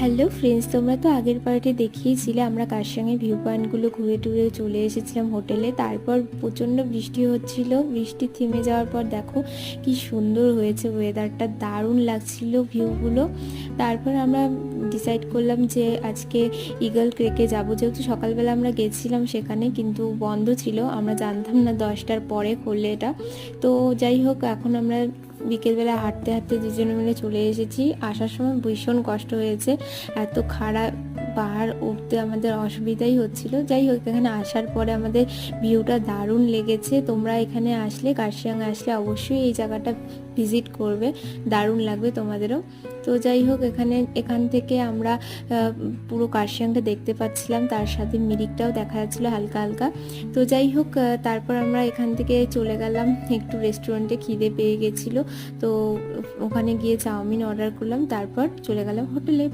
Hello friends, তোমরা তো আগের পার্টে দেখিয়েছিলে আমরা কারসাংয়ের ভিউ পয়েন্টগুলো ঘুরে টুরে চলে এসেছিলাম হোটেলে। তারপর প্রচণ্ড বৃষ্টি হচ্ছিল, বৃষ্টি থেমে যাওয়ার পর দেখো কি সুন্দর হয়েছে ওয়েদারটা, দারুণ লাগছিল ভিউগুলো। তারপর আমরা ডিসাইড করলাম যে আজকে ইগল ক্রেকে যাব, যেহেতু সকালবেলা আমরা গেছিলাম সেখানে কিন্তু বন্ধ ছিল, আমরা জানতাম না 10টার পরে খুললে এটা। তো যাই হোক, এখন আমরা বিকেলবেলা হাঁটতে হাঁটতে দুজনে মিলে চলে এসেছি। আসার সময় ভীষণ কষ্ট হয়েছে, এত খাড়া পাহাড় উঠতে আমাদের অসুবিধাই হচ্ছিল। যাই হোক, এখানে আসার পরে আমাদের ভিউটা দারুণ লেগেছে। তোমরা এখানে আসলে, কার্শিয়াং আসলে অবশ্যই এই জায়গাটা ভিজিট করবে, দারুণ লাগবে তোমাদেরও। তো যাই হোক, এখান থেকে আমরা পুরো কার্শিয়াংটা দেখতে পাচ্ছিলাম, তার সাথে মিরিকটাও দেখা যাচ্ছিলো হালকা হালকা। তো যাই হোক, তারপর আমরা এখান থেকে চলে গেলাম একটু রেস্টুরেন্টে, খিদে পেয়ে গেছিলো। তো ওখানে গিয়ে চাউমিন অর্ডার করলাম, তারপর চলে গেলাম হোটেলে।